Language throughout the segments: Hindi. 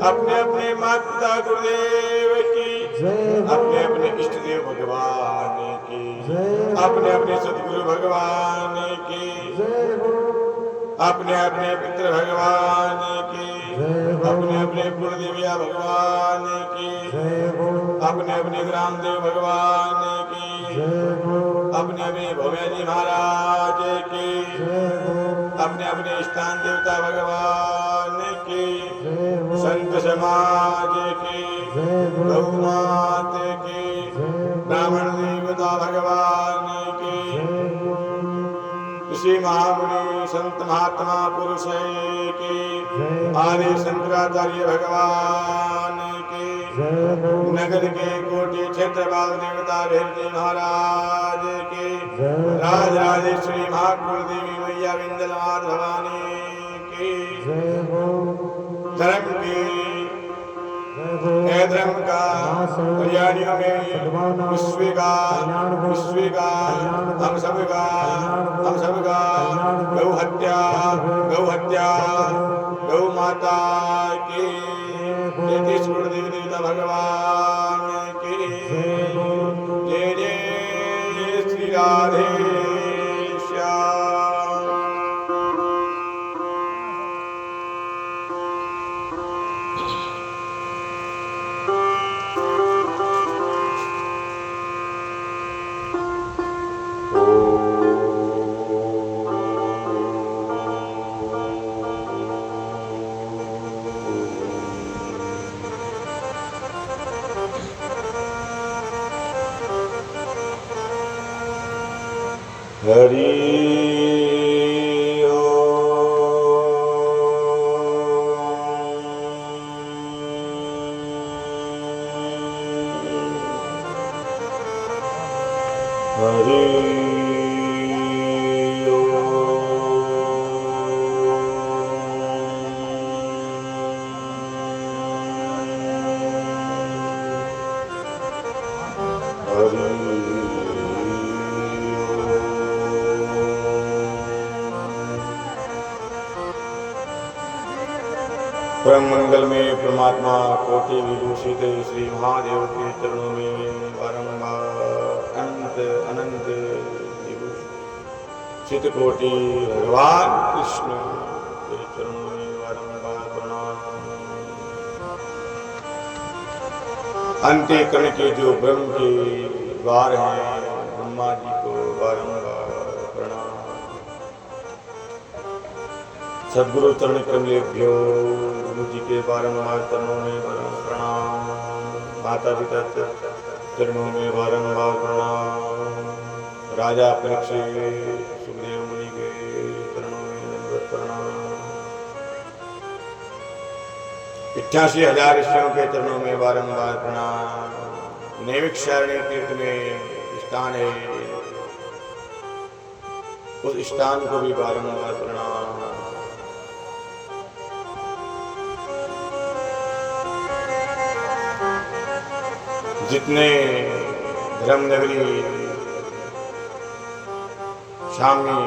अपने अपने माता गुरुदेव की, अपने अपने इष्ट देव भगवान की, अपने अपने सदगुरु भगवान की, अपने अपने पितृ भगवान की, अपने अपने कुलदेविया भगवान की, अपने अपने ग्राम देव भगवान की, अपने अपने भोमे जी महाराज की, अपने अपने स्थान देवता भगवान की, संत समाज की, गौ मात की, ब्राह्मण देवता भगवान की, ऋषि महामुनि संत महात्मा पुरुष की, आदि शंकराचार्य भगवान की, नगर के कोटि क्षेत्रपाल देवता भैरवी महाराज की, राज राजेश्वरी महाकुल देवी मैया विंध्यनाथ भवानी की, धर्म की धर्म का कल्याणियों में विश्व का हम सबका गौ हत्या गौ माता की, 33 करोड़ देवी देवता भगवान की, जय जय श्री राधे श्याम। हरि परम मंगल में परमात्मा कोटि विभूषित श्री महादेव के चरणों में बारंबार अनंत विभूषित कोटि भगवान कृष्ण के चरणों में बारंबार प्रणाम। अंत्यकरण के जो ब्रह्म के द्वार हैं ब्रह्मा जी को बारंबार प्रणाम। सद्गुरु चरण कमलेभ्यो गुरु जी के बारंबार चरणों में प्रणाम। माता पिता चरणों में बारंबार प्रणाम। राजा परीक्षित सुखदेव मुनि के चरणों में दंडवत प्रणाम। 88,000 ऋषियों के चरणों में बारंबार प्रणाम। नैमिषारण्य तीर्थ में स्थान है, उस स्थान को भी बारंबार प्रणाम। जितने धर्मनगरी शामी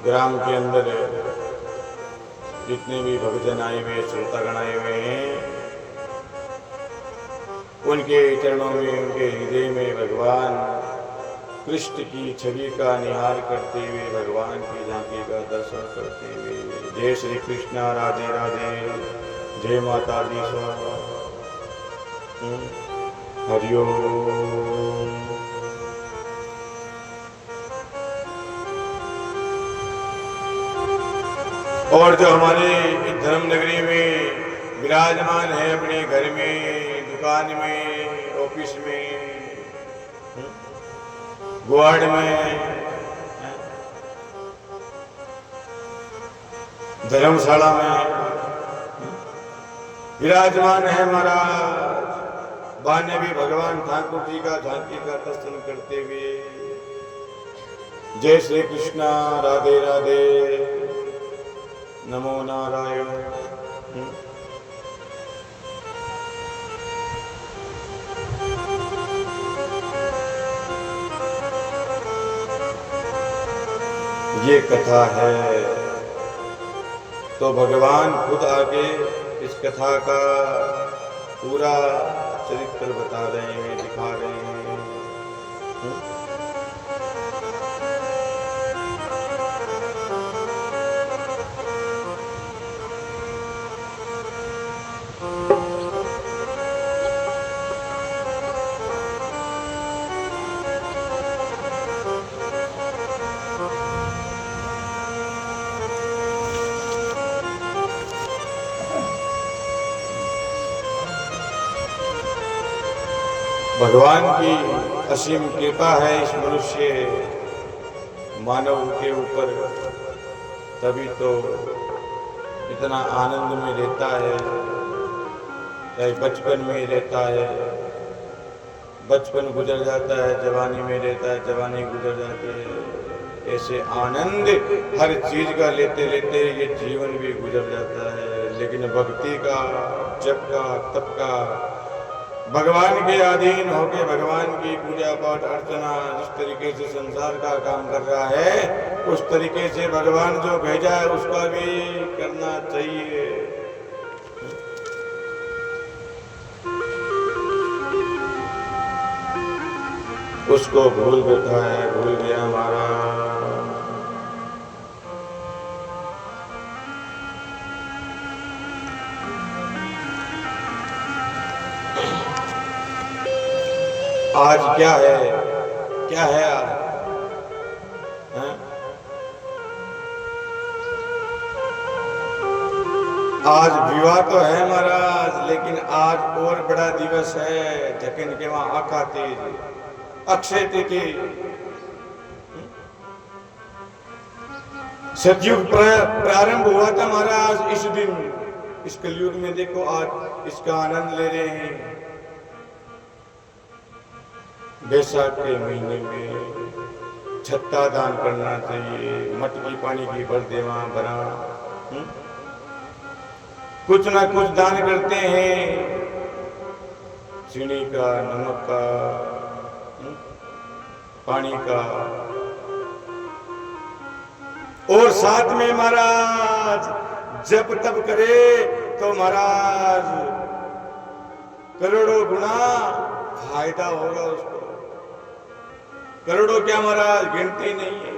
ग्राम के अंदर जितने भी भक्तजन आए हुए श्रोतागण आए हुए हैं, उनके चरणों में उनके हृदय में भगवान कृष्ण की छवि का निहार करते हुए भगवान की झांकी का दर्शन करते हुए जय श्री कृष्णा राधे राधे, जय माता दी स्वाहा, हरिओम। और जो हमारे धर्म नगरी में विराजमान है, अपने घर में, दुकान में, ऑफिस में, वार्ड में, धर्मशाला में विराजमान है महाराज, बाने भी भगवान ठाकुर जी का झांकी का दर्शन करते हुए जय श्री कृष्णा राधे राधे, नमो नारायण। ये कथा है तो भगवान खुद आके इस कथा का पूरा चरित्र बता रहे हैं, दिखा रहे हैं। भगवान की असीम कृपा है इस मनुष्य मानव के ऊपर, तभी तो इतना आनंद में रहता है। चाहे बचपन में रहता है, बचपन गुजर जाता है, जवानी में रहता है, जवानी गुजर जाती है। ऐसे आनंद हर चीज का लेते लेते ये जीवन भी गुजर जाता है। लेकिन भक्ति का, जप का, तप का, भगवान के अधीन होके भगवान की पूजा पाठ अर्चना जिस तरीके से संसार का काम कर रहा है, उस तरीके से भगवान जो भेजा है उसका भी करना चाहिए। उसको भूल बैठा है, भूल गया हमारा। आज क्या है, क्या है आज? है? आज विवाह तो है महाराज, लेकिन आज और बड़ा दिवस है। जखन के वहां आखा तीज, अक्षय तिथि, सतयुग प्रारंभ हुआ था महाराज इस दिन। इस कलयुग में देखो आज इसका आनंद ले रहे हैं। बैसाख के महीने में छत्ता दान करना चाहिए, मटकी पानी की भर देवा भरा, कुछ ना कुछ दान करते हैं, चीनी का, नमक का, पानी का। और साथ में महाराज जब तब करे तो महाराज करोड़ों गुना फायदा होगा उसको। करोड़ों क्या महाराज, गिनती नहीं है।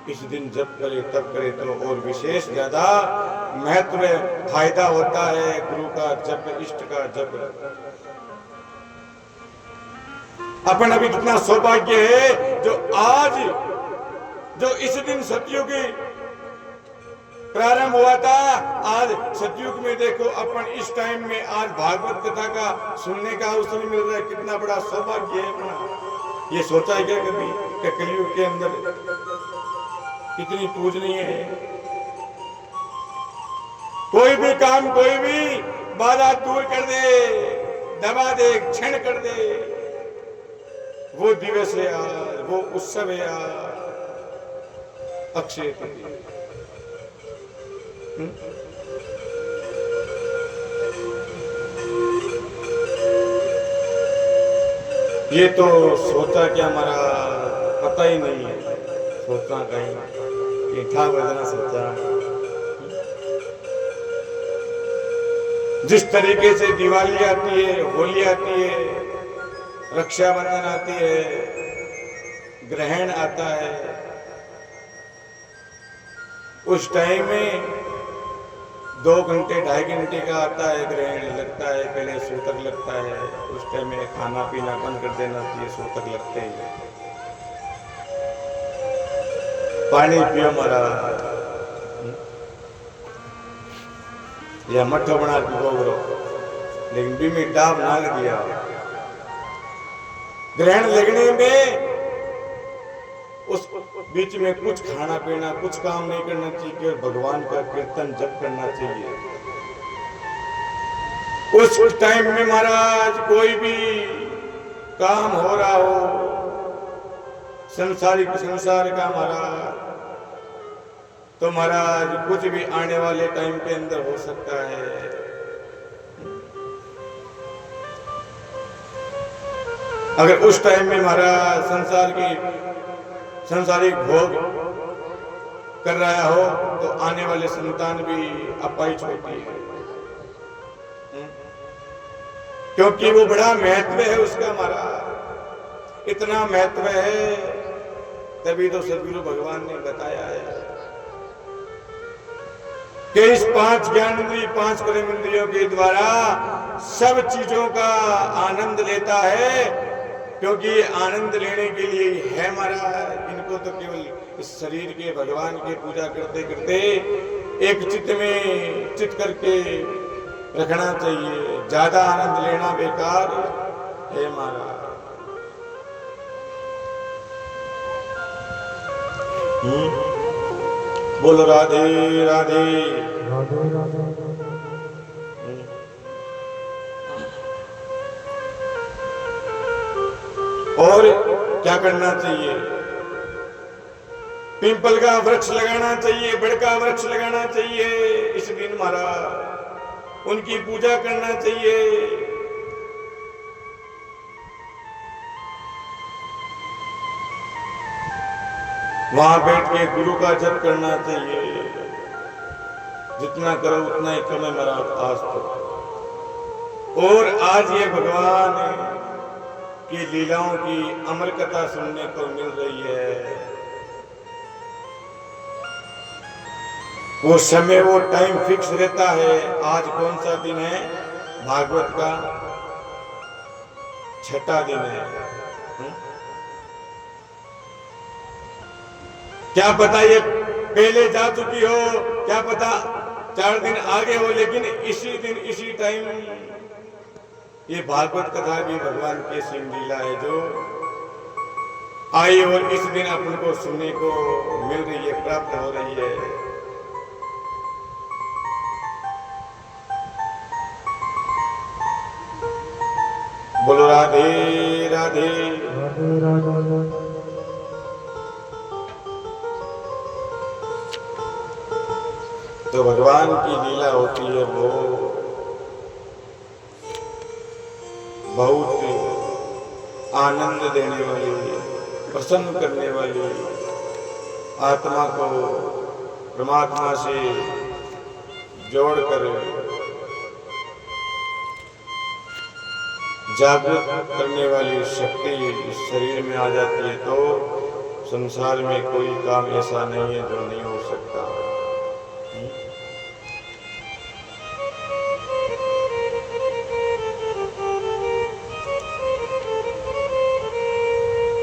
इस दिन जप करे तब करे तो और विशेष ज्यादा महत्व फायदा होता है। गुरु का जप, इष्ट का जप। अपन अभी कितना सौभाग्य है जो आज, जो इस दिन सतयुग प्रारंभ हुआ था। आज सतयुग में देखो अपन इस टाइम में आज भागवत कथा का सुनने का अवसर मिल रहा है। कितना बड़ा सौभाग्य है अपना। ये सोचा है क्या कभी कि कलयुग के अंदर कितनी पूजनीय है। कोई भी काम, कोई भी बाधा दूर कर दे, दबा दे, क्षण कर दे, वो दिवस है आज, वो उत्सव है आज, अक्षय तृतीया। ये तो सोचा क्या हमारा पता ही नहीं है। सोचना कहीं था बजना सोचा। जिस तरीके से दिवाली आती है, होली आती है, रक्षाबंधन आती है, ग्रहण आता है, उस टाइम में 2 घंटे 2.5 घंटे का आता है ग्रहण। लगता है पहले सूतक लगता है, उस टाइम में खाना पीना बंद कर देना चाहिए। सूतक लगते ही पानी पियो महाराज, या मठो बना पियो, लेकिन बीमी डाब ना दिया। ग्रहण लगने में उस बीच में कुछ खाना पीना, कुछ काम नहीं करना चाहिए, केवल भगवान का कीर्तन जप करना चाहिए। उस टाइम में महाराज कोई भी काम हो रहा हो संसारिक, संसार का महाराज, तो महाराज कुछ भी आने वाले टाइम के अंदर हो सकता है। अगर उस टाइम में महाराज संसार की संसारिक भोग कर रहा हो तो आने वाले संतान भी अपाहिज होती है, क्योंकि वो बड़ा महत्व है उसका महाराज। इतना महत्व है, तभी तो सदगुरु भगवान ने बताया है कि इस 5 ज्ञानेंद्रिय, 5 कर्मेंद्रियों के द्वारा सब चीजों का आनंद लेता है, क्योंकि ये आनंद लेने के लिए है महाराज। इनको तो केवल इस शरीर के भगवान की पूजा करते करते एक चित्त में चित करके रखना चाहिए। ज्यादा आनंद लेना बेकार, हे महाराज। बोलो राधे राधे। राधे राधे। और क्या करना चाहिए? पिंपल का वृक्ष लगाना चाहिए, बड़ का वृक्ष लगाना चाहिए। इस दिन महाराज उनकी पूजा करना चाहिए। वहां बैठ के गुरु का जप करना चाहिए। जितना करो उतना ही कम है महाराज आज तो। और आज ये भगवान की लीलाओं की अमर कथा सुनने को मिल रही है। वो समय, वो टाइम फिक्स रहता है। आज कौन सा दिन है? भागवत का 6वां दिन है। क्या पता ये पहले जा चुकी हो, क्या पता 4 दिन आगे हो, लेकिन इसी दिन इसी टाइम ये भागवत कथा भी भगवान की सिंह लीला है जो आई और इस दिन अपन को सुनने को मिल रही है, प्राप्त हो रही है। बोलो राधे राधे। राधे राधे। तो भगवान की लीला होती है वो बहुत आनंद देने वाली, प्रसन्न करने वाली, आत्मा को परमात्मा से जोड़कर जागृत करने वाली शक्ति इस शरीर में आ जाती है तो संसार में कोई काम ऐसा नहीं है जो नहीं हो सकता।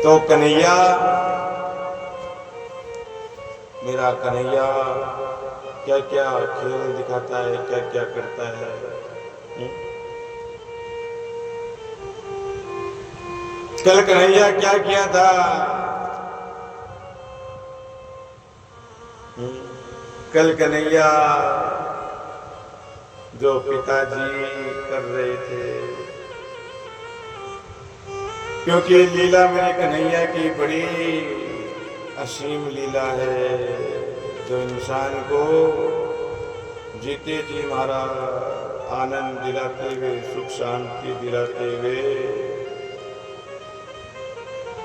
तो कन्हैया, मेरा कन्हैया क्या क्या खेल दिखाता है, क्या क्या करता है। कल कन्हैया क्या किया था? कल कन्हैया जो पिताजी कर रहे थे, क्योंकि लीला मेरे कन्हैया की बड़ी असीम लीला है जो इंसान को जीते जी हमारा आनंद दिलाते हुए, सुख शांति दिलाते हुए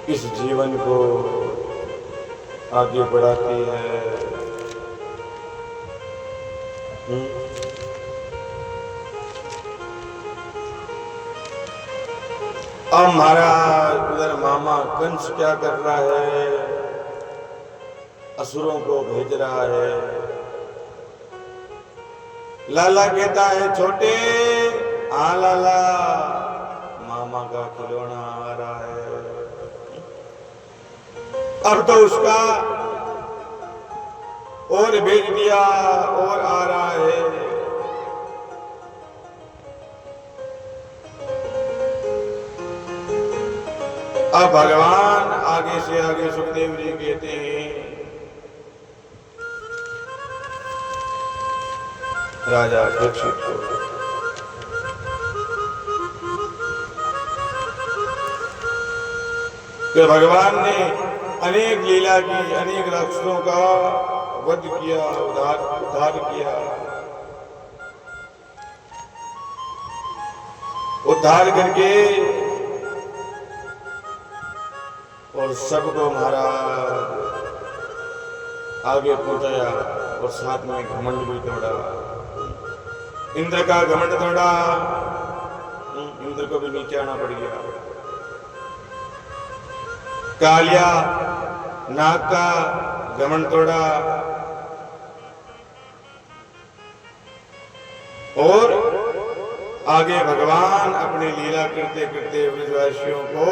इस जीवन को आगे बढ़ाती है। अब हमारा उधर मामा कंस क्या कर रहा है? असुरों को भेज रहा है। लाला कहता है छोटे, हाँ लाला, मामा का खिलौना आ रहा है। अब तो उसका और भेज दिया और आ रहा है। अब भगवान आगे से आगे सुखदेव जी कहते हैं, राजा परीक्षित को कि भगवान ने अनेक लीला की, अनेक राक्षसों का वध किया, उद्धार किया, उद्धार करके और सबको महाराज आगे पहुंचाया और साथ में घमंड भी तोड़ा। इंद्र का घमंड तोड़ा, इंद्र को भी नीचे आना पड़ गया। कालिया नाग का घमंड तोड़ा और आगे भगवान अपनी लीला करते करते ब्रजवासियों को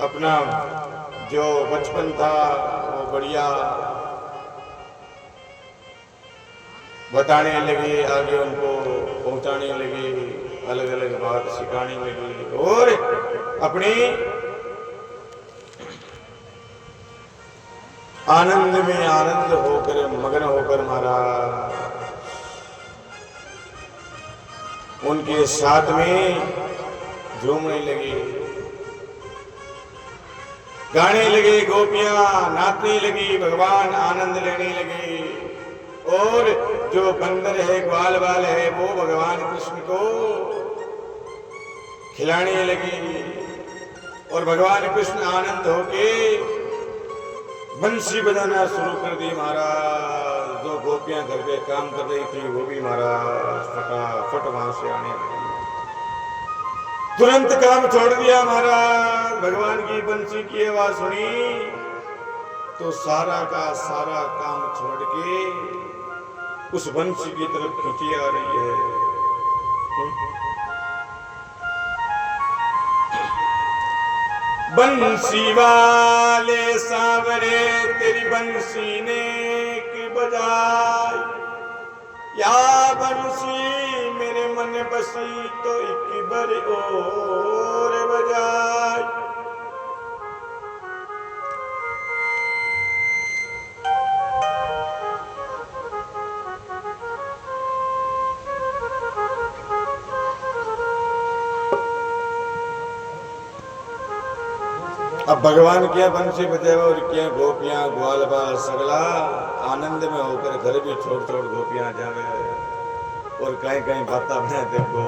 अपना जो बचपन था वो बढ़िया बताने लगे, आगे उनको पहुंचाने लगे, अलग अलग बात सिखाने लगी और अपनी आनंद में आनंद होकर मगन होकर महाराज उनके साथ में झूमने लगे, गाने लगे, गोपियां नाचने लगी, भगवान आनंद लेने लगे और जो बंदर है ग्वाल बाल है वो भगवान कृष्ण को खिलाने लगी और भगवान कृष्ण आनंद होके बंसी बजाना शुरू कर दी महाराज। जो गोपियां घर पे काम कर रही थी वो भी महाराज फटाफट वहां से आने लगी, तुरंत काम छोड़ दिया महाराज। भगवान की बंसी की आवाज सुनी तो सारा का सारा काम छोड़ के उस बंसी की तरफ खींची आ रही है। बंसी वाले सांवरे तेरी बंसी ने की बजाई, या बंसी मेरे मन बसी तो एक बार और बजाई। अब भगवान क्या बंसी बजावे और क्या गोपियां ग्वाल बाल सगला आनंद में होकर घर भी छोड़ छोड़ गोपियां जावे और कहीं कहीं बाता बना देखो।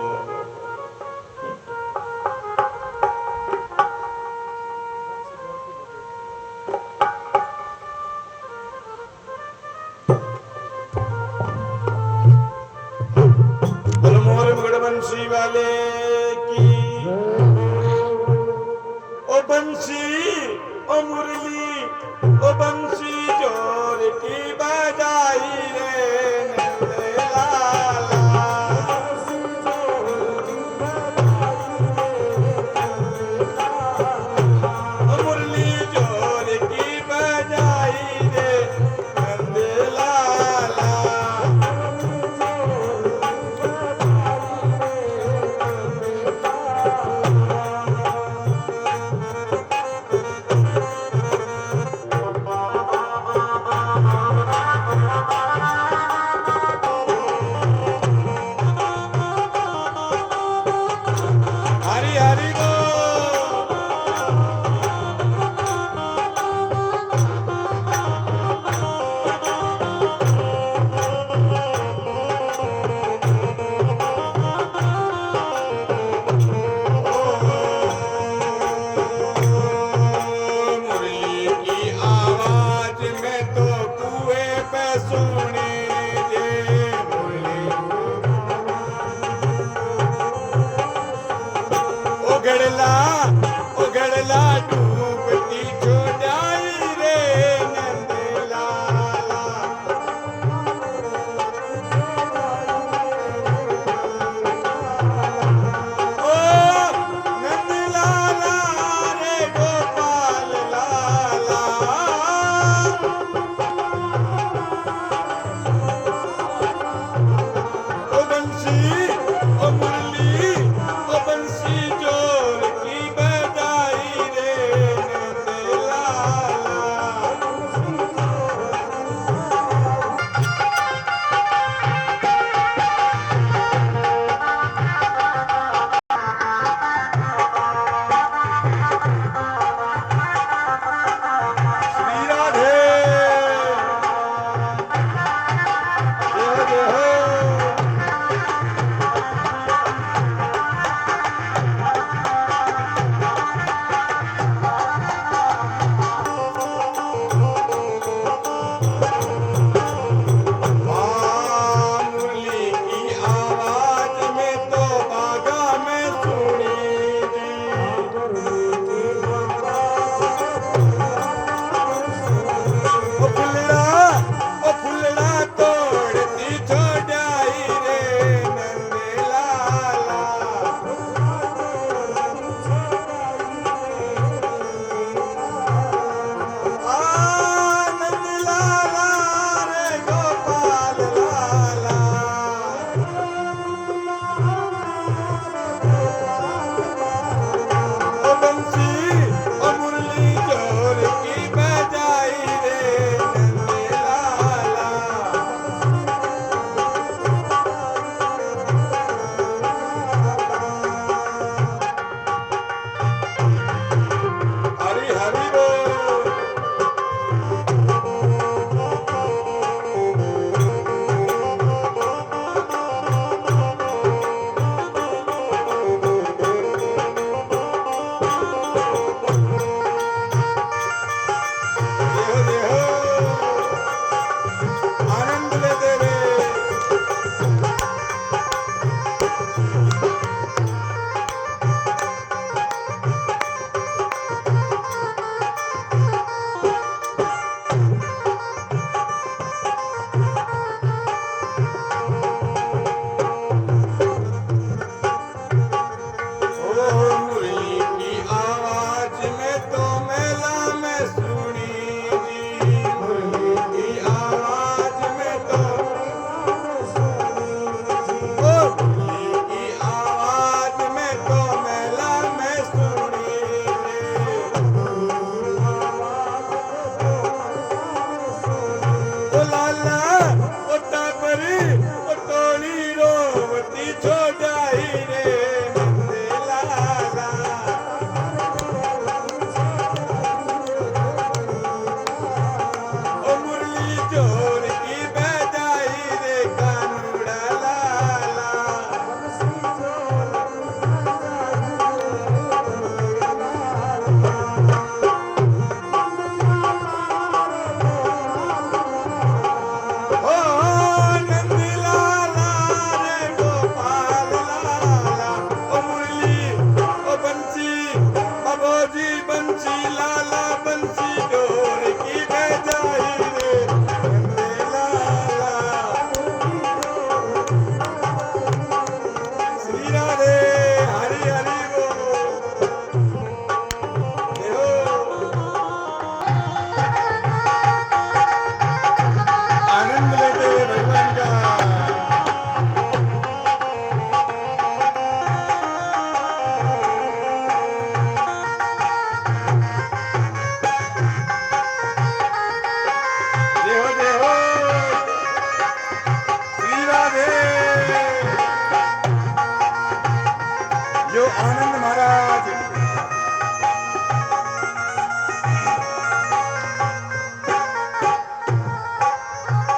बोल मोर मुगड़ बंसी वाले की ओ बंसी ओ मुरली ओ बंसी जोर की बजाई रे नंद लाला। ओ मुरली जोर की बजाई रे नंद लाला।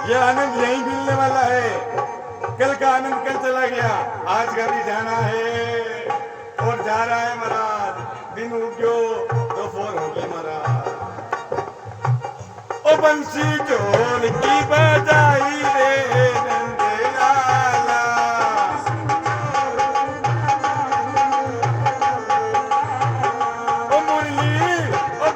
ये आनंद यहीं मिलने वाला है। कल का आनंद कल चला गया, आज का भी जाना है और जा रहा है महाराज। दिन उग्यो तो फोर होगी महाराज। ओ बंसी ढोल की बजाई रे नंदे लाला, ओ मुरली ओ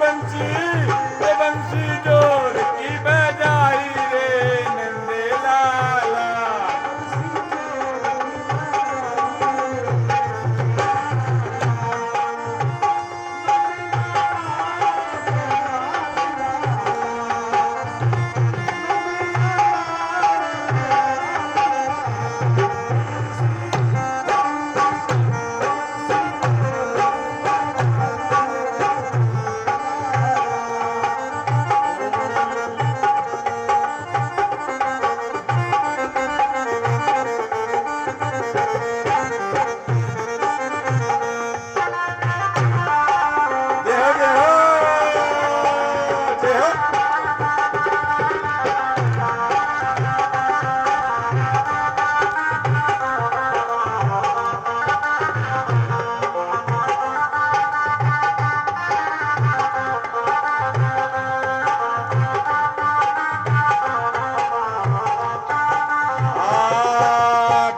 बंसी ढोल की बजाई रे नंदे लाला।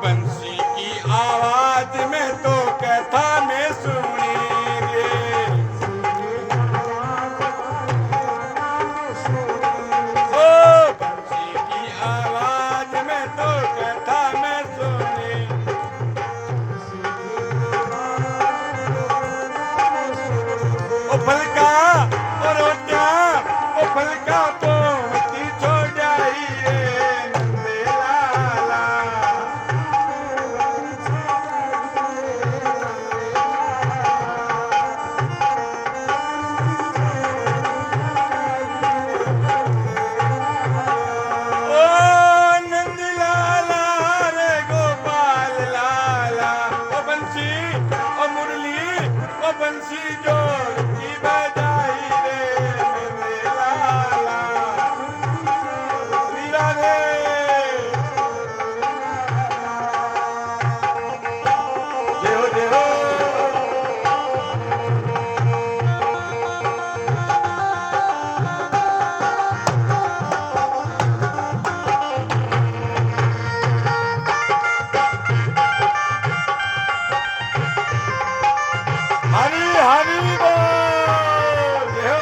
बंसी की आवाज में तो कथा में सुनेंगे, ओ बंसी की आवाज में तो कथा में सुने। ओ फलका ओ रोटियां ओ फलका पोती छोड़ जाई रे नंदे लाला। ओ नंद लाला रे गोपाल लाला, ओ बंसी ओ मुरली ओ बंसी जोड़ की बजाई रे नंद लाला। श्री राधे जय हो जय हो। हरि हरि बोल जय हो।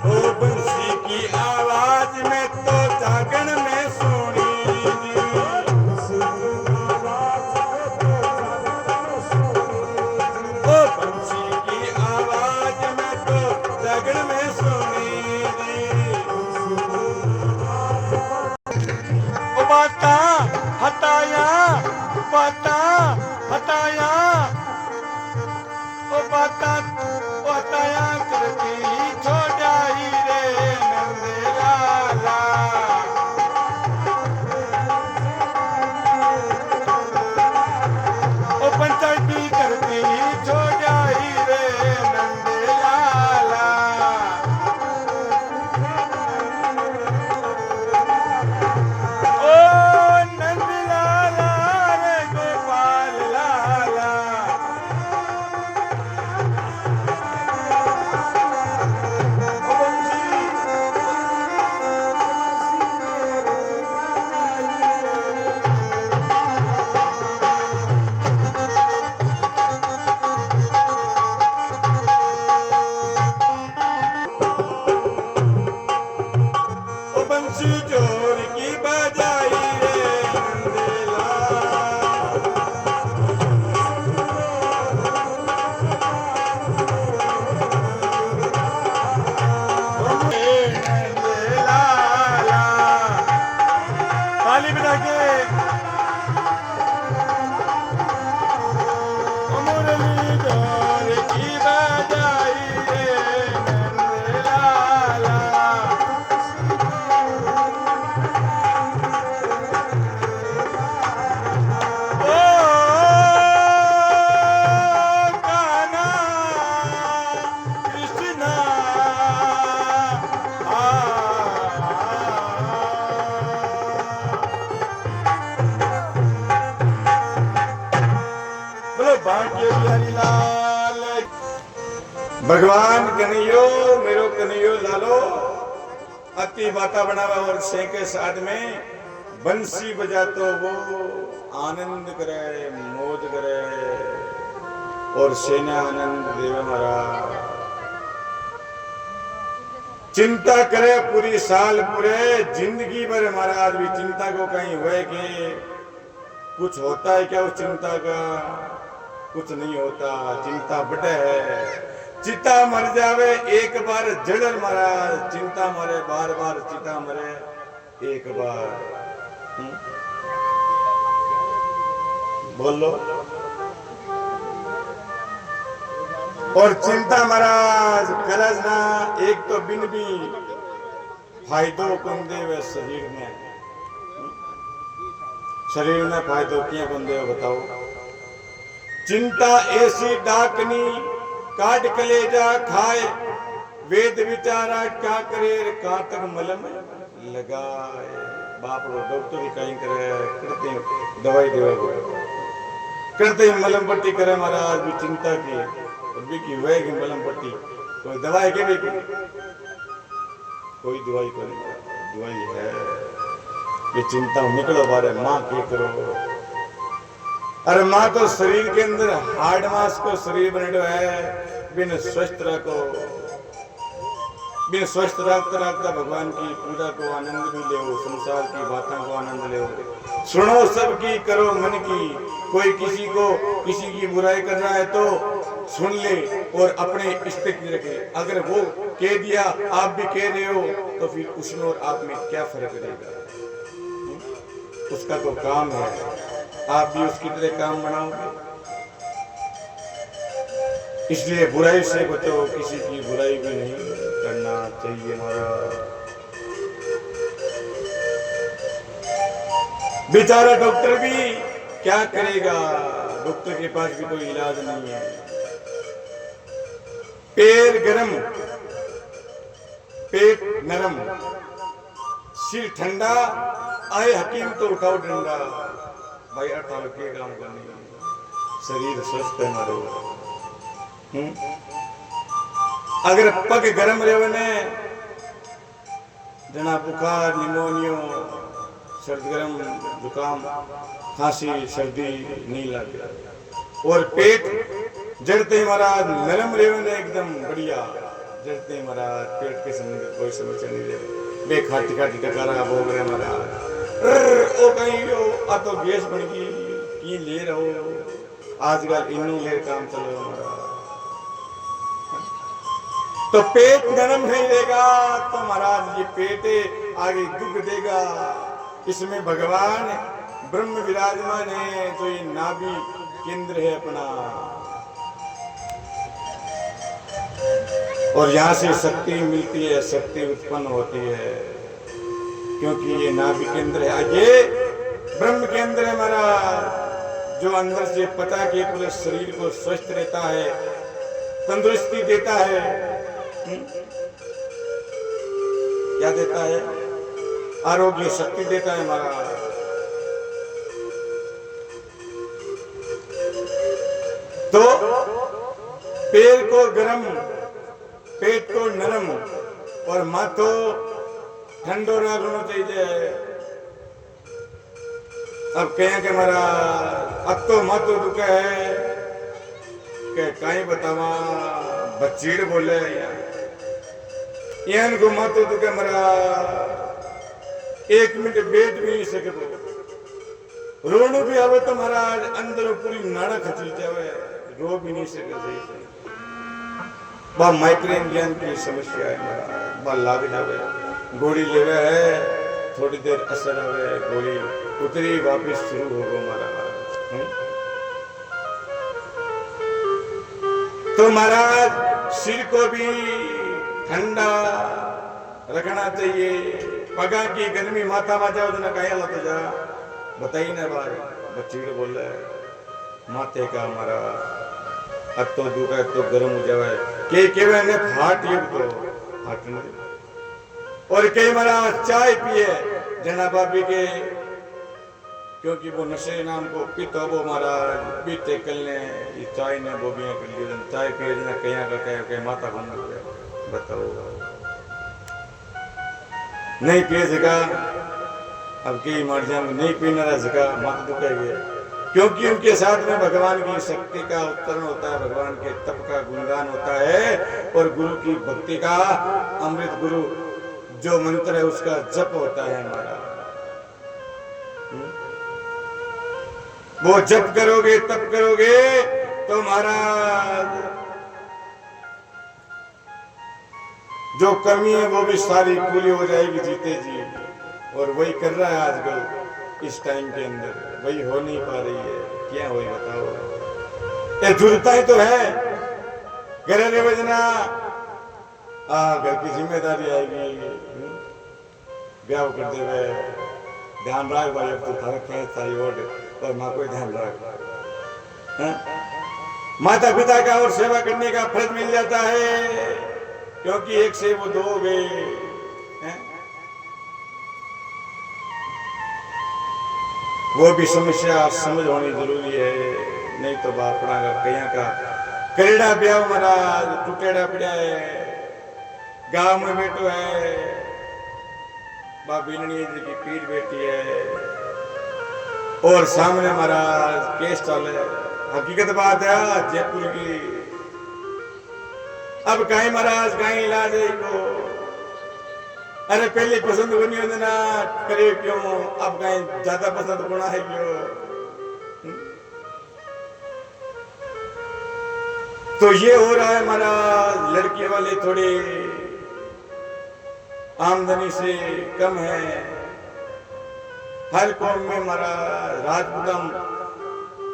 ओ बंसी की आवाज में तो जागरण में सुनी दी। ओ बंसी की आवाज में तो जागरण में सुनी दी। ओ बाता हटाया बाता हटाया, ओ बाता हटाया करके ही छोड़ जाई रे नंदे लाला। ओ पंचायती करके ही छोड़ जाई रे नंदे लाला। ओ नंद लाला रे गोपाल भगवान कन्हैयो मेरो कन्हैयो लालो अति बाता बनावा और से के साथ में बंसी बजा तो वो आनंद करे मौज करे और सेना आनंद देवे महाराज चिंता करे पूरी साल पूरे जिंदगी भर महाराज भी चिंता को कहीं हुए कि कुछ होता है क्या उस चिंता का कुछ नहीं होता चिंता बड़े है चिता मर जावे एक बार जड़ल महाराज चिंता मरे बार बार चिता मरे एक बार बोलो और चिंता महाराज करज ना एक तो बिन भी फायदो कौन देवे शरीर में फायदो क्या कौन देवे बताओ चिंता ऐसी डाकनी काट कलेजा खाए वेद विचारा क्या करे कहां तक मलम लगाए बाप रो डॉक्टर ही कहीं करे करते दवाई देवे करते मलम पट्टी करे महाराज भी चिंता की और भी की हुए की मलम पट्टी कोई दवाई के भी कोई दवाई को नहीं दवाई है ये चिंता निकलो बारे माँ के करो अरे माँ तो शरीर के अंदर हार्ड मास को शरीर बने है बिन स्वस्थ रखो बिन स्वस्थ रखता रखता भगवान की पूजा को आनंद भी ले संसार की बातों को आनंद ले सुनो सबकी करो मन की कोई किसी को किसी की बुराई कर रहा है तो सुन ले और अपने इष्ट की रखे अगर वो कह दिया आप भी कह रहे हो तो फिर उसमें और आप में क्या फर्क रहेगा उसका तो काम है आप भी उसकी तरह काम बनाओगे इसलिए बुराई से बचो किसी की बुराई भी नहीं करना चाहिए महाराज बेचारा डॉक्टर भी क्या करेगा डॉक्टर के पास भी कोई इलाज नहीं है पैर गरम पेट नरम सिर ठंडा आए हकीम तो उठाओ डंडा भाई अठाओ के काम करने शरीर स्वस्थ है मारो अगर पग गरम रहे ने जना बुखार निमोनियो सर्द गरम जुकाम खांसी सर्दी नहीं लगे और पेट जड़ते ही महाराज नरम रहे ने एकदम बढ़िया जड़ते ही महाराज पेट के समय कोई समस्या नहीं रहे बे खाटी खाटी टकारा भोग रहे महाराज ओ कहीं आ तो गैस बन गई की ले रहो आजकल इन्नू ले काम चल रहा महाराज तो पेट नरम नहीं रहेगा तो महाराज ये पेट आगे दुख देगा इसमें भगवान ब्रह्म विराजमान है तो ये नाभि केंद्र है अपना और यहाँ से शक्ति मिलती है शक्ति उत्पन्न होती है क्योंकि ये नाभि केंद्र है ये ब्रह्म केंद्र है हमारा जो अंदर से पता कि पूरे शरीर को स्वस्थ रहता है तंदुरुस्ती देता है क्या देता है आरोग्य शक्ति देता है हमारा तो पैर को गरम पेट को नरम और माथो ठंडो रखना चाहिए अब कहें कि हमारा अब तो माथो दुखे है कि कहीं बतावा बच्चीड़ बोले यान को माथो दुखे हमारा 1 मिनट बैठ भी नहीं सके तो रोने भी आवे तो महाराज अंदर पूरी नाड़ा खची जावे रो भी नहीं सके सही बा माइग्रेन ज्ञान की समस्या है महाराज बा लाग जावे गोली लेवे है थोड़ी देर असर आवे गोली उतरी वापस शुरू हो गो महाराज तो महाराज सिर को भी ठंडा रखना चाहिए पगा की गर्मी माथा में जाओ तो ना कहीं लग जा बताइए ना बार बच्ची बोल रहा है माथे का हमारा अब तो दुखा तो गर्म हो जावे के ने फाट ये तो फाट नहीं और कई मारा चाय पिए जना बाबी के क्योंकि वो नशे नाम को पीतो वो महाराज पीते कलने ये चाय ने बोबियां कर ली चाय पिए जना कहीं का कहीं माता घूम गया बताओ नहीं पिए जगह अब कई मर जाएंगे नहीं पीने रहा जगह माता दुखेगी क्योंकि उनके साथ में भगवान की शक्ति का उत्तरण होता है भगवान के तप का गुणगान होता है और गुरु की भक्ति का अमृत गुरु जो मंत्र है उसका जप होता है हमारा वो जप करोगे तप करोगे तो महाराज जो कमी है वो भी सारी पूरी हो जाएगी जीते जी और वही कर रहा है आजकल इस टाइम के अंदर वही हो नहीं पा रही है क्या हो बताओ ये जुड़ता ही तो है घर ने बजना घर की जिम्मेदारी आएगी ब्याह कर दे ध्यान रख भाई अब तो थारा खेत सारी ओढ़ और माँ को ध्यान रख माता पिता का और सेवा करने का फल मिल जाता है क्योंकि एक से वो दो हो गए वो भी समस्या समझ होनी जरूरी है नहीं तो बापड़ा का कहीं का करेड़ा ब्याह महाराज टूटेड़ा पड़ा है गांव में बैठो है बाबीनी जी की पीर बेटी है और सामने महाराज केस चल है हकीकत बात है जयपुर की अब कहीं महाराज कहीं इलाज है को अरे पहले पसंद होनी होती ना करे क्यों अब कहीं ज्यादा पसंद होना है क्यों तो ये हो रहा है महाराज लड़के वाले थोड़े आमदनी से कम है हर कौम में हमारा राजपूतम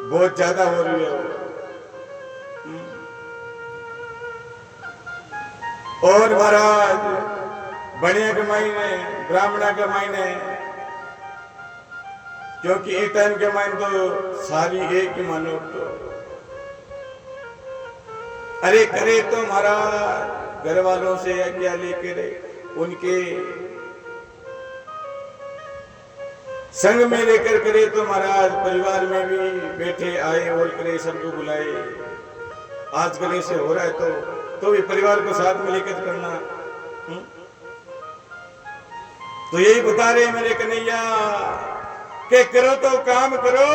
बहुत ज्यादा हो रही है और महाराज बढ़िया कमाई ने ब्राह्मणा कमाई ने क्योंकि एक टाइम के माइन तो सारी एक ही मानो तो अरे करे तो महाराज घर वालों से आज्ञा लेकर उनके संग में लेकर करे तो महाराज परिवार में भी बैठे आए और करे सबको बुलाए आजकल ऐसे हो रहा है तो भी परिवार को साथ में लेकर करना तो यही बता रहे मेरे कन्हैया कि करो तो काम करो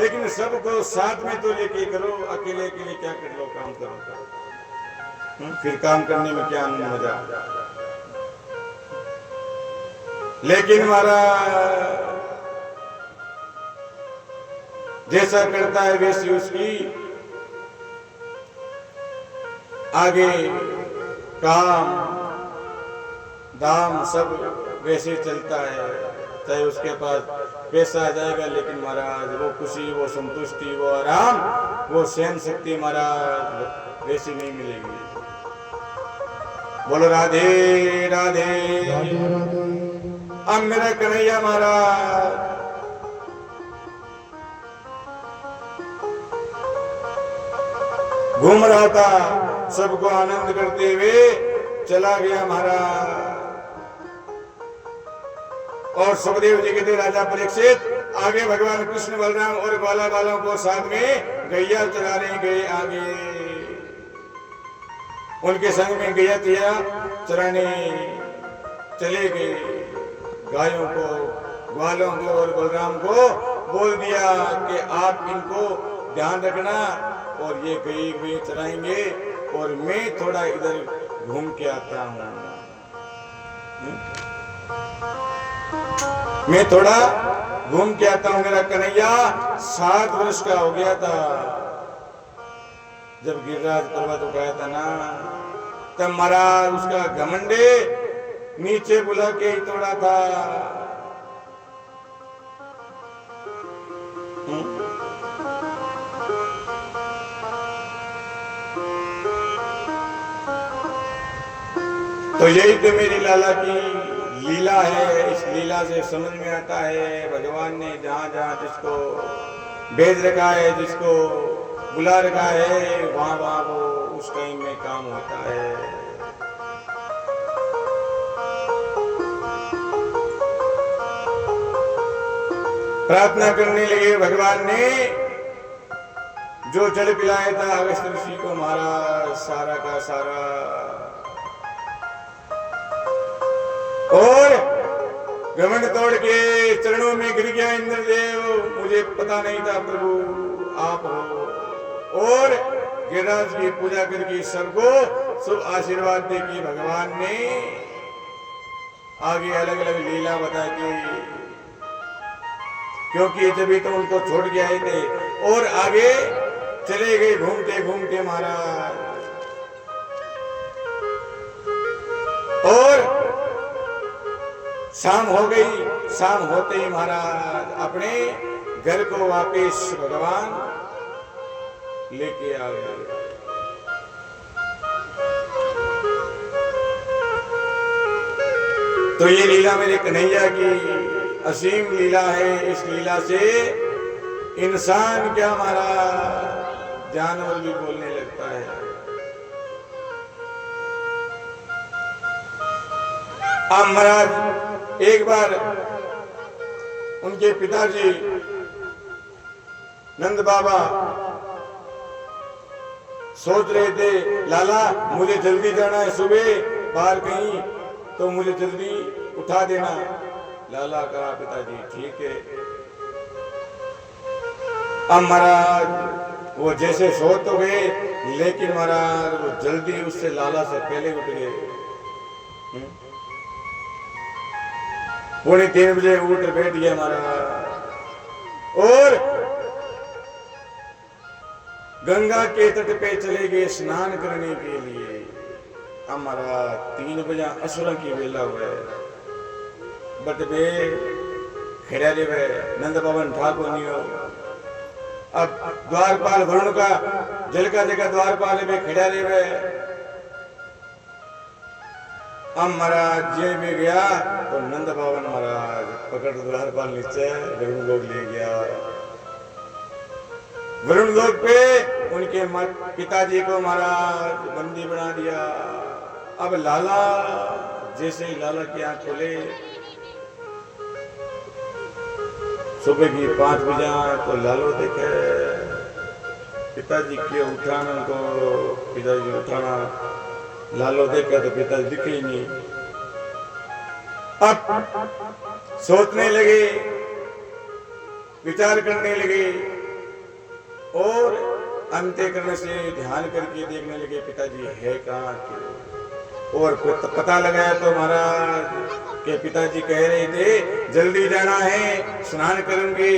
लेकिन सबको साथ में तो लेके करो अकेले अकेले क्या कर लो काम करो फिर काम करने में क्या मजा लेकिन हमारा जैसा करता है वैसी उसकी आगे काम दाम सब वैसे चलता है चाहे उसके पास पैसा आ जाएगा लेकिन महाराज वो खुशी वो संतुष्टि वो आराम वो सहन शक्ति महाराज वैसी नहीं मिलेगी बोलो राधे राधे अब मेरा कन्हैया महाराज घूम रहा था सबको आनंद करते हुए चला गया महाराज और सुखदेव जी के थे राजा परीक्षित आगे भगवान कृष्ण बलराम और ग्वाला वालों को साथ में गैया चराने गए आगे उनके संग में गैया तिया चराने चले गए गायों को ग्वालों को और बलराम को बोल दिया कि आप इनको ध्यान रखना और ये गई हुई चराएंगे और मैं थोड़ा इधर घूम के आता हूं मैं थोड़ा घूम के आता हूं मेरा कन्हैया 7 वर्ष का हो गया था जब गिरिराज पर्वत उठाया था ना तब महाराज उसका घमंडे नीचे बुला के ही तोड़ा था तो यही तो मेरी लाला की लीला है इस लीला से समझ में आता है भगवान ने जहां जहां जिसको भेज रखा है जिसको बुला रखा है वहां वहां वो उस टाइम में काम होता है प्रार्थना करने लगे। भगवान ने जो जल पिलाया था अगस्त्य ऋषि को महाराज, सारा का सारा, और घमंड तोड़ के चरणों में गिर गया। इंद्रदेव, मुझे पता नहीं था प्रभु आप हो। और गिरिराज की पूजा करके सबको शुभ आशीर्वाद दे कि भगवान ने आगे अलग अलग लीला बता के, क्योंकि जब तो उनको छोड़ के आए थे और आगे चले गए घूमते घूमते महाराज। और शाम हो गई। शाम होते ही महाराज अपने घर को वापस भगवान लेके आ गए। तो ये लीला मेरे कन्हैया की असीम लीला है। इस लीला से इंसान क्या महाराज, जानवर भी बोलने लगता है। अब महाराज एक बार उनके पिताजी नंद बाबा सोच रहे थे, लाला मुझे जल्दी जाना है सुबह बाहर कहीं, तो मुझे जल्दी उठा देना। लाला कहा पिताजी ठीक है। अब महाराज वो जैसे सो तो गए, लेकिन महाराज वो जल्दी उससे लाला से पहले उठ गए। 2:45 बजे उठ बैठ गया महाराज और गंगा के तट पे चले गए स्नान करने के लिए। अब महाराज 3 बजे असुर की वेला हुए, बट वे खेड़ा रे नंद भवन ठाकुर नहीं हो। अब द्वारपाल वरुण का जल का जगह द्वारपाल में खेड़ा रे। अब महाराज जेल में गया तो नंद भवन महाराज पकड़ द्वारपाल नीचे वरुण लोग ले गया। वरुण लोग पे उनके पिताजी को महाराज बंदी बना दिया। अब लाला, जैसे ही लाला की आंख खोले, सुबह की 5 बजे तो लालो देखे पिताजी के उठाना को, पिताजी उठाना, लालो देखा तो पिताजी दिखे ही नहीं। अब सोचने लगे, विचार करने लगे और अंतःकरण से ध्यान करके देखने लगे पिताजी है कहाँ के। और पता लगाया तो महाराज के पिताजी कह रहे थे जल्दी जाना है, स्नान करेंगे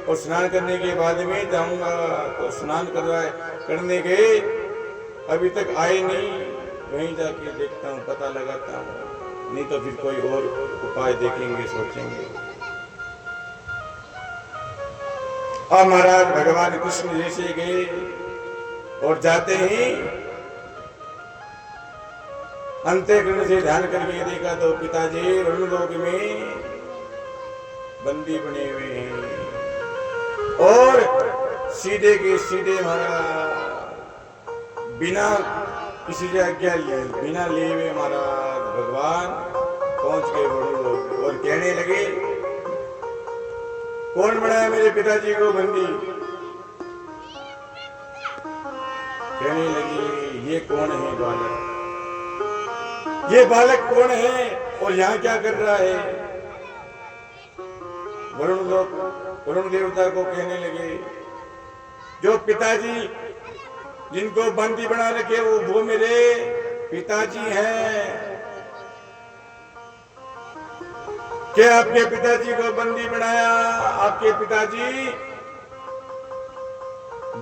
और स्नान करने के बाद में जाऊंगा। तो स्नान करने गए, अभी तक आए नहीं, वहीं जाके देखता हूँ, पता लगाता हूँ, नहीं तो फिर कोई और उपाय देखेंगे, सोचेंगे। अब महाराज भगवान कृष्ण जैसे गए और जाते ही अंतःकरण से ध्यान करके देखा तो पिताजी रणलोक में बंदी बने हुए हैं और सीधे के सीधे महाराज बिना किसी से आज्ञा लिए, बिना लिए हुए महाराज भगवान पहुंच गए रणलोक और कहने लगे कौन बनाया मेरे पिताजी को बंदी। कहने लगी ये कौन है बालक, ये बालक कौन है और यहाँ क्या कर रहा है। वरुण देवता को कहने लगे जो पिताजी जिनको बंदी बना रखे वो मेरे पिताजी हैं। क्या आपके पिताजी को बंदी बनाया। आपके पिताजी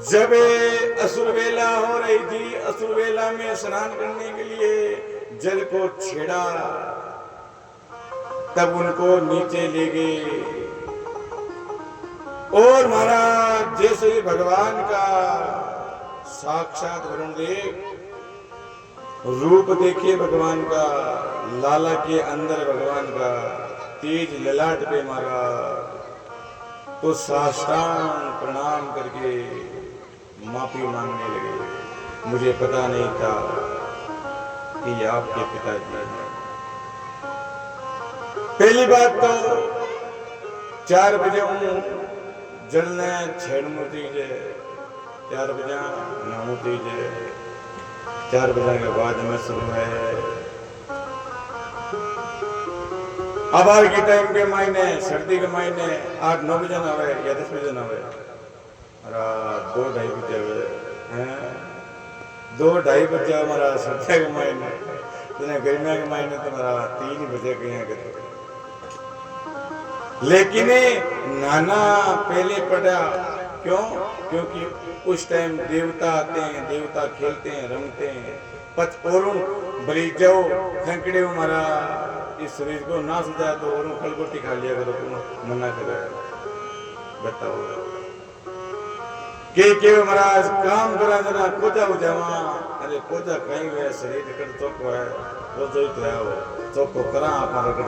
जब असुरवेला हो रही थी, असुरवेला में स्नान करने के लिए जल को छेड़ा, तब उनको नीचे ले गए और महाराज जैसे ही भगवान का साक्षात वरुण देव रूप देखिए भगवान का, लाला के अंदर भगवान का तेज ललाट पे मारा तो साष्टांग प्रणाम करके माफी मांगने लगे। मुझे पता नहीं था कि आपके पिताजी हैं। पहली बात तो 4 बजे हूँ जलने छेड़नू तीजे 4 बजे नहानू तीजे 4 बजे के बाद में शुरू है अब आज के टाइम के महीने सर्दी के महीने 8-9 बजे ना हुए या 10 बजे ना हुए 2-2:30 बजे हुए 2-2:30 बजे हमारा सर्दी के महीने गर्मियों के महीने तो हमारा 3 बजे कहीं के लेकिन नाना पहले पड़ा क्यों क्योंकि उस टाइम देवता आते हैं देवता खेलते हैं रमते हैं पच और बलि जाओ खंकड़े हमारा इस शरीर को ना सजा तो और खलगोटी खा लिया करो मना कर बताओ के महाराज काम करा जरा कोजा हो जावा अरे कोजा कहीं गए शरीर कर चौको है वो जो ही तो है वो चौको करा आप रगड़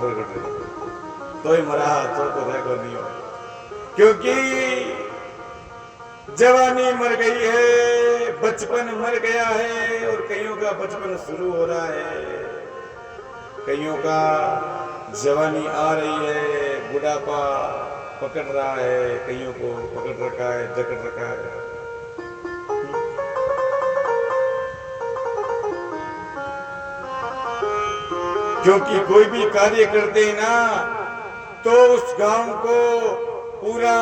तो ही मरा चौको देखो नहीं हो क्योंकि जवानी मर गई है बचपन मर गया है और कईयों का बचपन शुरू हो रहा है कईयों का जवानी आ रही है बुढ़ापा पकड़ रहा है कईयों को पकड़ रखा है जकड़ रखा है क्योंकि कोई भी कार्य करते हैं ना तो उस गांव को पूरा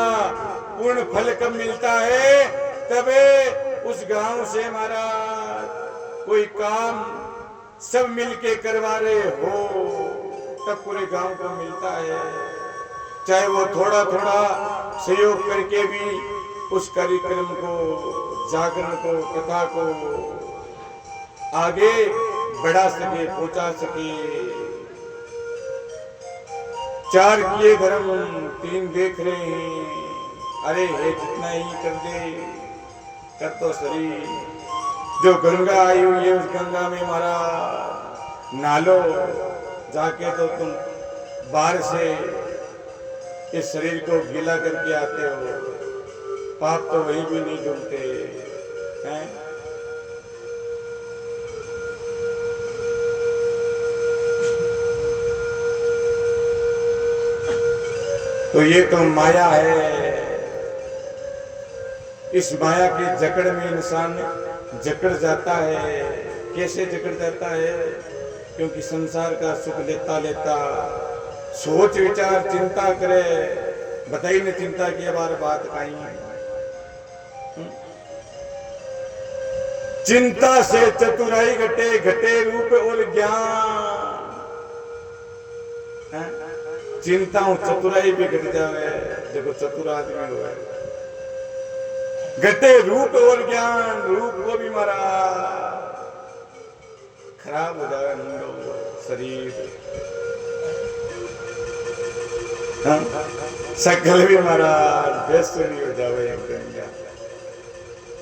पूर्ण फल कब मिलता है तबे उस गांव से हमारा कोई काम सब मिलके करवा रहे हो तब पूरे गांव को मिलता है चाहे वो थोड़ा थोड़ा सहयोग करके भी उस कार्यक्रम को जागरण को कथा को आगे बढ़ा सके पहुंचा सके 4 किए धर्म 3 देख रहे हैं अरे है जितना ही कर दे कर तो शरीर जो गंगा आई हुई है उस गंगा में हमारा नालो जाके तो तुम बाहर से इस शरीर को गीला करके आते हो पाप तो वहीं भी नहीं धुलते हैं तो ये तो माया है इस माया की जकड़ में इंसान जकड़ जाता है कैसे जकड़ जाता है क्योंकि संसार का सुख लेता लेता सोच विचार चिंता करे बताई ने चिंता की बार बात कहीं चिंता से चतुराई घटे घटे रूप और ज्ञान चिंता चतुराई भी घट जावे देखो चतुर आदमी हुआ घटे रूप और ज्ञान रूप को भी मारा खराब हो जाए मुंडो शरीर सकल भी मारा व्यस्त नहीं हो जावे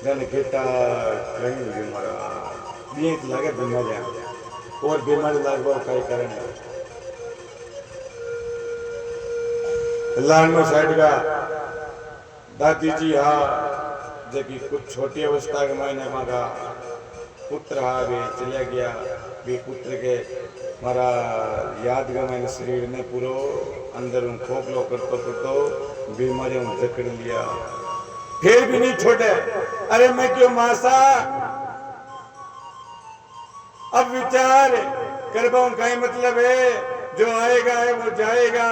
जन केटा कहीं भी मारा बीच लगे बीमारियां और बीमारी लगभग कई कारण है लानो साइड का दादी जी हाँ जबकि कुछ छोटी अवस्था के महीने मारा पुत्र हा भी चलिया गया भी पुत्र के मारा याद का मैंने शरीर ने पूरा अंदर खोखलो करतो बीमारी जकड़ लिया फिर भी नहीं छोड़े अरे मैं क्यों मासा अब विचार करवाऊं का मतलब है जो आएगा है वो जाएगा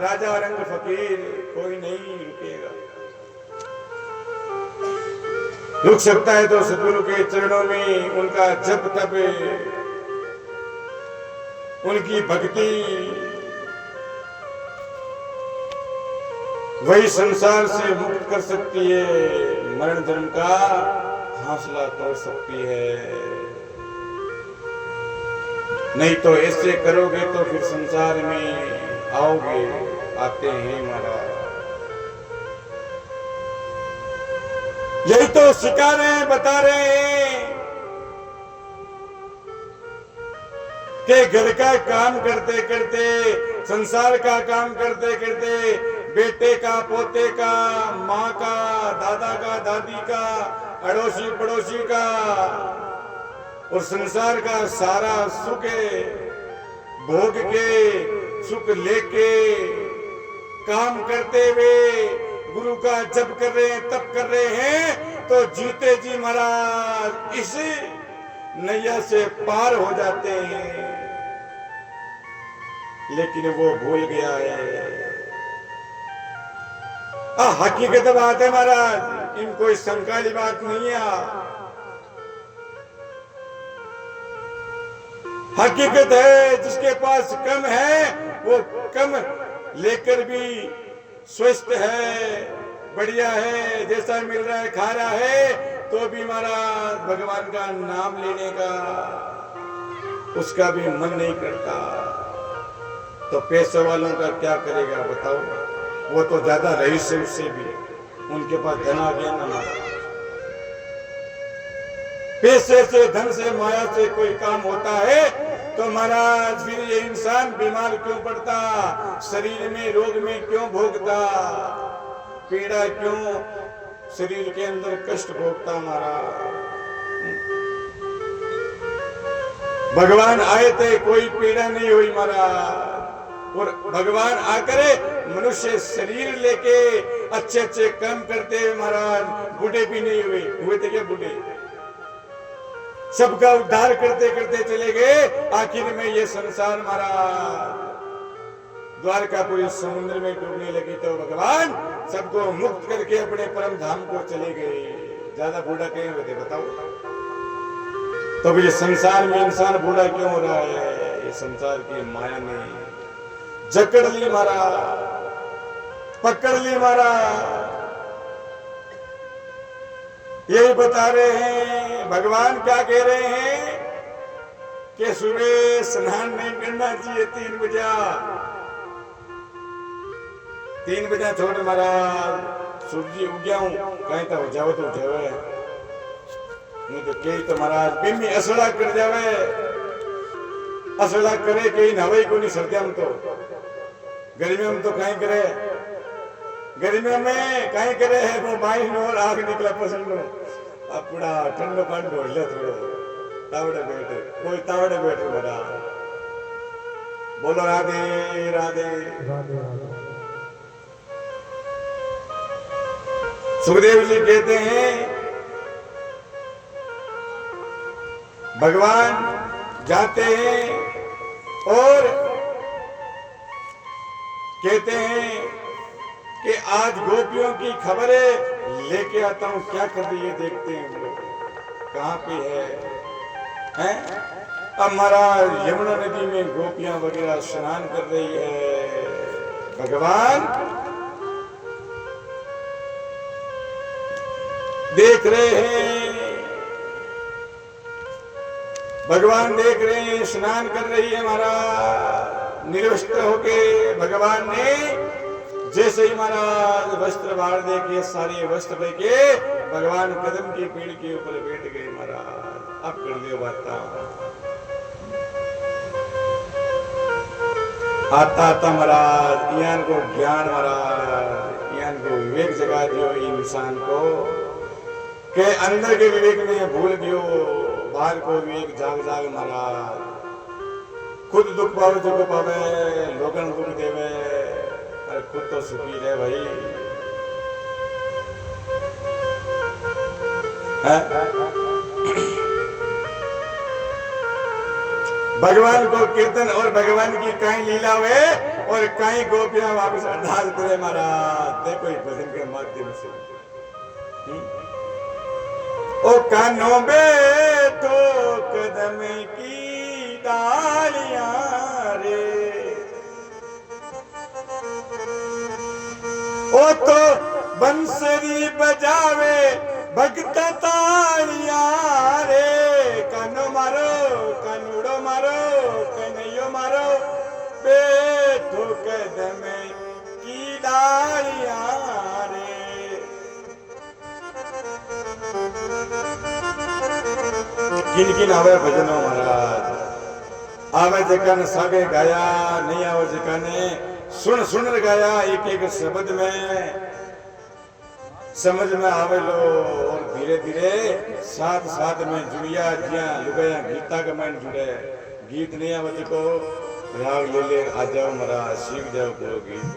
राजा रंग फकीर कोई नहीं रुकेगा रुक सकता है तो सतगुरु के चरणों में उनका जप तप उनकी भक्ति वही संसार से मुक्त कर सकती है मरण धर्म का हौसला तोड़ सकती है नहीं तो ऐसे करोगे तो फिर संसार में आओगे आते हैं महाराज यही तो सिखा रहे हैं बता रहे हैं कि घर का काम करते करते संसार का काम करते करते बेटे का पोते का माँ का दादा का दादी का अड़ोसी पड़ोसी का और संसार का सारा सुख भोग के सुख लेके काम करते हुए गुरु का जप कर रहे हैं, तप कर रहे हैं, तो जीते जी महाराज इस नैया से पार हो जाते हैं। लेकिन वो भूल गया है। हकीकत बात है महाराज, इन कोई शंका की बात नहीं है। हकीकत है, जिसके पास कम है वो कम लेकर भी स्वस्थ है, बढ़िया है, जैसा मिल रहा है खा रहा है, तो भी महाराज भगवान का नाम लेने का उसका भी मन नहीं करता। तो पैसे वालों का क्या करेगा बताओ? वो तो ज्यादा रईस से उससे भी, उनके पास धन आ गया ना महाराज। पैसे से, धन से, माया से कोई काम होता है तो महाराज फिर ये इंसान बीमार क्यों पड़ता, शरीर में रोग में क्यों भोगता, पीड़ा क्यों शरीर के अंदर कष्ट भोगता महाराज। भगवान आए थे, कोई पीड़ा नहीं हुई महाराज। और भगवान आकर मनुष्य शरीर लेके अच्छे अच्छे काम करते हुए महाराज बूढ़े भी नहीं हुए थे क्या? बूढ़े सबका उद्धार करते करते चले गए। आखिर में ये संसार महाराज द्वारकापुरी समुद्र में डूबने लगी तो भगवान सबको मुक्त करके अपने परम धाम को चले गए। ज्यादा बूढ़ा कहीं हुए थे बताओ? तो ये संसार में इंसान बूढ़ा क्यों हो रहा है? ये संसार की माया ने जकड़ ली महाराज, पकड़ ली महाराज। यही बता रहे हैं भगवान, क्या कह रहे हैं कि सुबह स्नान नहीं करना चाहिए 3 बजे। 3 बजे छोड़ महाराज, सूर्य उग्या हूं कहीं तो जाओ तो जावे, नहीं तो कहीं तो महाराज बिम्मी असड़ा कर जावे। असड़ा करे कहीं नवाई को नहीं, सर्दियों में तो, गर्मियों में तो कहीं करे, गर्मियों में कहीं करे है वो बाई और आग निकला पसंद हो अपना ठंडो पानी ढोल लिया थोड़ा तावड़े बैठे, कोई तावड़े बैठे बना। बोलो राधे राधे। सुखदेव जी कहते हैं भगवान जाते हैं और कहते हैं कि आज गोपियों की खबरें लेके आता हूं, क्या कर रही है देखते हैं हम लोग, कहां पे है? अब महाराज यमुना नदी में गोपियां वगैरह स्नान कर रही है। भगवान देख रहे हैं, भगवान देख रहे हैं, स्नान कर रही है महाराज निर्वस्त्र होके। भगवान ने जैसे ही महाराज वस्त्र बाहर देके, सारे वस्त्र लेके भगवान कदम के पेड़ के ऊपर बैठ गए महाराज। अब कर लियो बात आता आता महाराज यान को ज्ञान, महाराज यान को विवेक जगा दियो इंसान को, के अंदर के विवेक में भूल गयो, बाहर को विवेक जाग जाग महाराज। खुद दुख पावे जो पावे, लोगन दुख देवे, अरे खुद तो सुखी रहे भाई। भगवान को कीर्तन और भगवान की कहीं लीला हुए और कहीं गोपियां वापस अरदास करे महाराज। देखो इस भजन के माध्यम से ओ कानों बैठो कदम की डालियां रे, ओ तो बंसरी बजावे भक्त तालियां रे। कानो मारो कानूड़ो मारो कन्हैयो मारो, बैठो कदम की डालियां रे। किन किन आवे भजनो महाराज, आवे जकाने सागे गाया, नहीं आवे जकाने सुन सुन गाया। एक एक शब्द में समझ में आवे लो और धीरे धीरे साथ साथ में जुड़िया जिया लुगाया गीता का मन जुड़े। गीत नहीं आवे को राग ले ले आ जाओ महाराज, सीख जाओ को गीत।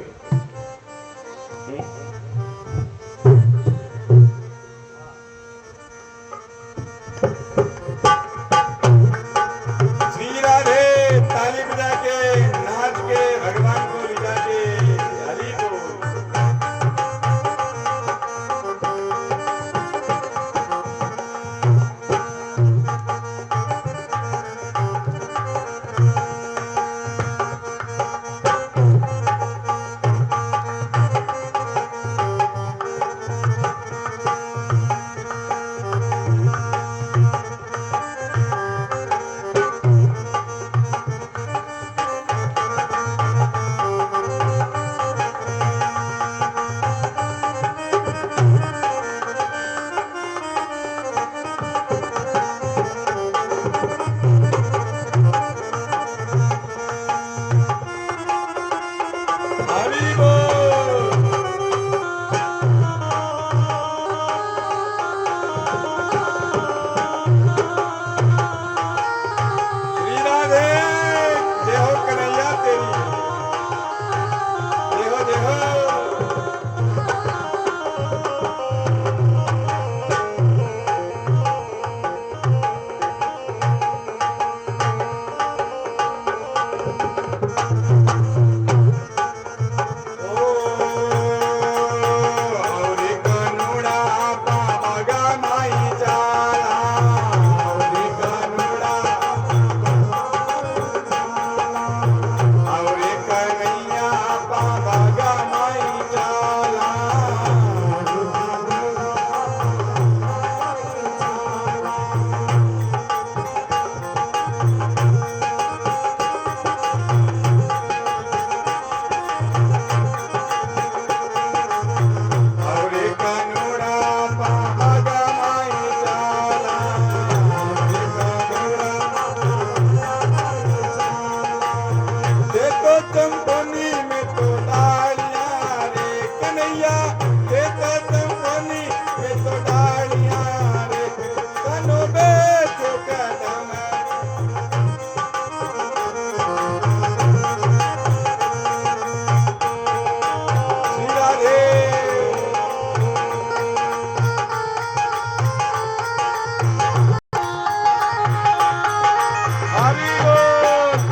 चंपनी में तो डालियां रे कन्हैया देता चंपनी में तो डालियां रे कनो बेचो कदम श्री राधे हरि बोल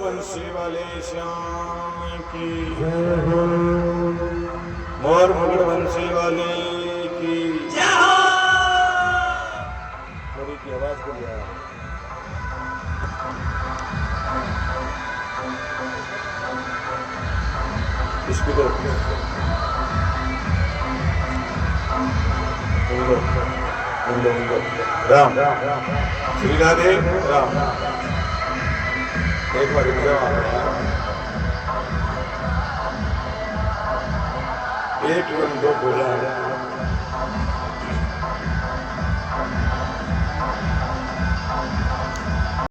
बंसी वाले श्याम की जय हो मोर मुकुट बंसी वाले की मेरी की आवाज को लिया स्पीकर राम श्री राधे राम एक बार रुक जाओ एक दो बोला